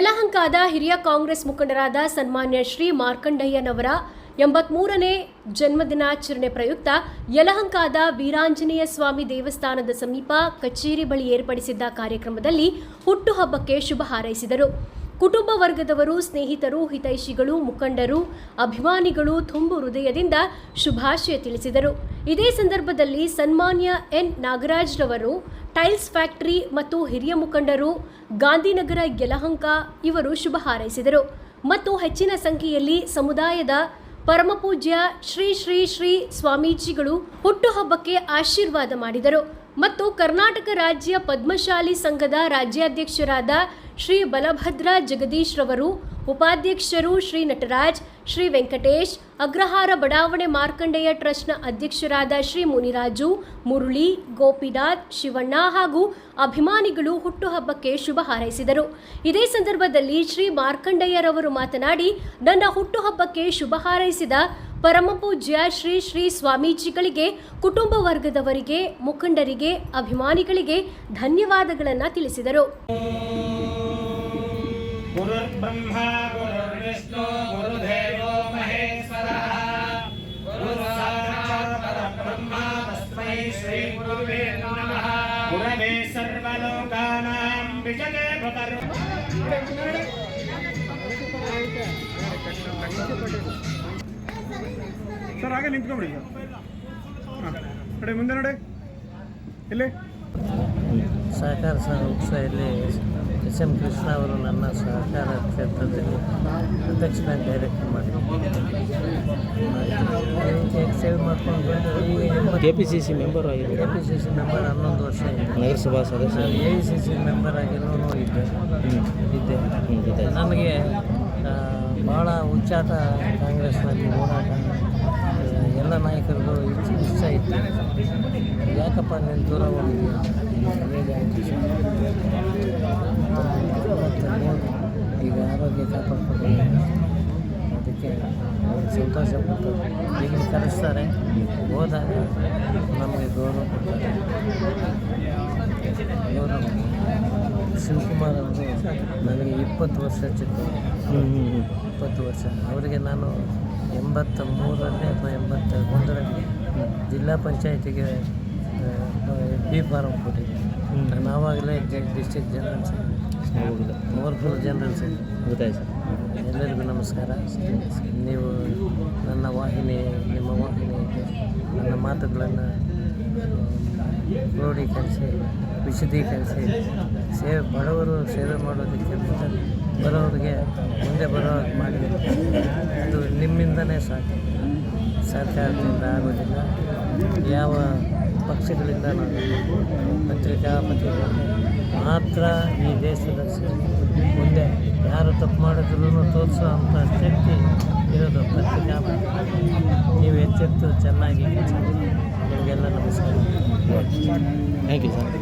ಯಲಹಂಕದ ಹಿರಿಯ ಕಾಂಗ್ರೆಸ್ ಮುಖಂಡರಾದ ಸನ್ಮಾನ್ಯ ಶ್ರೀ ಮಾರ್ಕಂಡಯ್ಯನವರ 83ನೇ ಜನ್ಮದಿನಾಚರಣೆ ಪ್ರಯುಕ್ತ ಯಲಹಂಕದ ವೀರಾಂಜನೇಯ ಸ್ವಾಮಿ ದೇವಸ್ಥಾನದ ಸಮೀಪ ಕಚೇರಿ ಬಳಿ ಏರ್ಪಡಿಸಿದ್ದ ಕಾರ್ಯಕ್ರಮದಲ್ಲಿ ಹುಟ್ಟುಹಬ್ಬಕ್ಕೆ ಶುಭ ಹಾರೈಸಿದರು. ಕುಟುಂಬ ವರ್ಗದವರು, ಸ್ನೇಹಿತರು, ಹಿತೈಷಿಗಳು, ಮುಖಂಡರು, ಅಭಿಮಾನಿಗಳು ತುಂಬು ಹೃದಯದಿಂದ ಶುಭಾಶಯ ತಿಳಿಸಿದರು. ಇದೇ ಸಂದರ್ಭದಲ್ಲಿ ಸನ್ಮಾನ್ಯ ಎನ್ ನಾಗರಾಜ್ರವರು, ಟೈಲ್ಸ್ ಫ್ಯಾಕ್ಟರಿ ಮತ್ತು ಹಿರಿಯ ಮುಖಂಡರು, ಗಾಂಧಿನಗರ ಯಲಹಂಕ ಇವರು ಶುಭ ಹಾರೈಸಿದರು ಮತ್ತು ಹೆಚ್ಚಿನ ಸಂಖ್ಯೆಯಲ್ಲಿ ಸಮುದಾಯದ ಪರಮಪೂಜ್ಯ ಶ್ರೀ ಶ್ರೀ ಶ್ರೀ ಸ್ವಾಮೀಜಿಗಳು ಹುಟ್ಟುಹಬ್ಬಕ್ಕೆ ಆಶೀರ್ವಾದ ಮಾಡಿದರು ಮತ್ತು ಕರ್ನಾಟಕ ರಾಜ್ಯ ಪದ್ಮಶಾಲಿ ಸಂಘದ ರಾಜ್ಯಾಧ್ಯಕ್ಷರಾದ ಶ್ರೀ ಬಲಭದ್ರ ಜಗದೀಶ್ ರವರು, ಉಪಾಧ್ಯಕ್ಷರು ಶ್ರೀ ನಟರಾಜ್, ಶ್ರೀ ವೆಂಕಟೇಶ್, ಅಗ್ರಹಾರ ಬಡಾವಣೆ ಮಾರ್ಕಂಡೇಯ ಟ್ರಸ್ಟ್ನ ಅಧ್ಯಕ್ಷರಾದ ಶ್ರೀ ಮುನಿರಾಜು, ಮುರಳಿ, ಗೋಪಿನಾಥ್, ಶಿವಣ್ಣ ಹಾಗೂ ಅಭಿಮಾನಿಗಳು ಹುಟ್ಟುಹಬ್ಬಕ್ಕೆ ಶುಭ ಹಾರೈಸಿದರು. ಇದೇ ಸಂದರ್ಭದಲ್ಲಿ ಶ್ರೀ ಮಾರ್ಕಂಡಯ್ಯರವರು ಮಾತನಾಡಿ, ನನ್ನ ಹುಟ್ಟುಹಬ್ಬಕ್ಕೆ ಶುಭ ಹಾರೈಸಿದ ಪರಮಪೂಜ್ಯ ಶ್ರೀ ಶ್ರೀ ಸ್ವಾಮೀಜಿಗಳಿಗೆ, ಕುಟುಂಬ ವರ್ಗದವರಿಗೆ, ಮುಖಂಡರಿಗೆ, ಅಭಿಮಾನಿಗಳಿಗೆ ಧನ್ಯವಾದಗಳನ್ನು ತಿಳಿಸಿದರು. ಗುರುರ್ಬ್ರಹ್ಮ ಗುರುರ್ವಿಷ್ಣು ಗುರುದೇವೋ ಮಹೇಶ್ವರಃ ಗುರುಸಾಕ್ಷಾತ್ ಪರಬ್ರಹ್ಮ ತಸ್ಮೈ ಶ್ರೀ ಗುರುವೇ ನಮಃ. ಗುರವೇ ಸರ್ವಲೋಕಾನಾಂ ವಿಜಯೇ ಭವರ್. ಸರ್ ಹಾಗೆ ನಿಂತ್ಕೊಂಡ್ಬಿಡಿ ಸರ್. ಕಡೆ ಮುಂದೆ ನೋಡಿ. ಇಲ್ಲಿ ಸಹಕಾರ ಸಂಸ್ಥೆಯಲ್ಲಿ ಎಸ್ ಎಂ ಕೃಷ್ಣ ಅವರು ನನ್ನ ಸಹಕಾರ ಕ್ಷೇತ್ರದಲ್ಲಿ ಅಧ್ಯಕ್ಷನ ಡೈರೆಕ್ಟರ್ ಮಾಡಿದ್ದಾರೆ. ಸೇವೆ ಮಾಡ್ಕೊಂಡು ಈಗ KPCC ಮೆಂಬರ್ ಆಗಿದೆ. KPCC ಮೆಂಬರ್ 11 ವರ್ಷ ಇದೆ. ನಗರಸಭಾ ಸದಸ್ಯ. AICC ಮೆಂಬರ್ ಆಗಿನೂ ಇದ್ದೆ. ನನಗೆ ಭಾಳ ಉಚ್ಚಾಟ ಕಾಂಗ್ರೆಸ್ನಲ್ಲಿ ಹೋರಾಟ ಎಲ್ಲ ನಾಯಕರಿಗೂ ಇಚ್ಛೆ ಇತ್ತು. ಯಾಕಪ್ಪ ನೀನು ದೂರ ಹೋಗಿದ್ದೀಯ, ಹೇಗೆ ಆಯಿತು ಈಗ ಆರೋಗ್ಯ ಕಾಪಾಡ್ಕೊಂಡು ಅದಕ್ಕೆ ಸಂತೋಷ ಪಟ್ಟು ಈಗ ಕರೆಸ್ತಾರೆ. ಹೋದಾಗ ನಮಗೆ ಗೌರವ ಕೊಡ್ತಾರೆ. ಗೌರವ ಶಿವಕುಮಾರ್ ಅವರು ನನಗೆ 20 ವರ್ಷ ಚಿಕ್ಕ, 20 ವರ್ಷ. ಅವರಿಗೆ ನಾನು 83ರಲ್ಲಿ ಅಥವಾ 81ರಲ್ಲಿ ಜಿಲ್ಲಾ ಪಂಚಾಯತಿಗೆ ಬಿ ಫಾರಂ ಕೊಟ್ಟಿದ್ದೆ. ನಾನು ಆವಾಗಲೇ district general secretary, overflow general secretary. ಗೊತ್ತಾಯ್ತು ಸರ್. ಎಲ್ಲರಿಗೂ ನಮಸ್ಕಾರ. ನೀವು ನನ್ನ ವಾಹಿನಿ, ನಿಮ್ಮ ವಾಹಿನಿಗೆ ನನ್ನ ಮಾತುಗಳನ್ನು ಕ್ರೋಢೀಕರಿಸಿ, ವಿಶದೀಕರಿಸಿ, ಬಡವರು ಸೇವೆ ಮಾಡೋದಕ್ಕೆ ಬರೋರಿಗೆ ಮುಂದೆ ಬರೋ ಮಾಡಿ, ಅದು ನಿಮ್ಮಿಂದನೇ ಸಾಕು. ಸರ್ಕಾರದಿಂದ ಆಗೋದಿಲ್ಲ, ಯಾವ ಪಕ್ಷಗಳಿಂದ ಪತ್ರಿಕೆಗಳು ಮಾತ್ರ ಈ ದೇಶದ ಮುಂದೆ ಯಾರು ತಪ್ಪು ಮಾಡಿದ್ರು ತೋರಿಸೋ ಅಂಥ ಶಕ್ತಿ ಇರೋದು ಪತ್ರಿಕಾ. ನೀವು ಎಚ್ಚೆತ್ತು ಚೆನ್ನಾಗಿ ಕೆಲಸ. ನಿಮಗೆಲ್ಲ ನಮಸ್ಕಾರ. Thank you sir.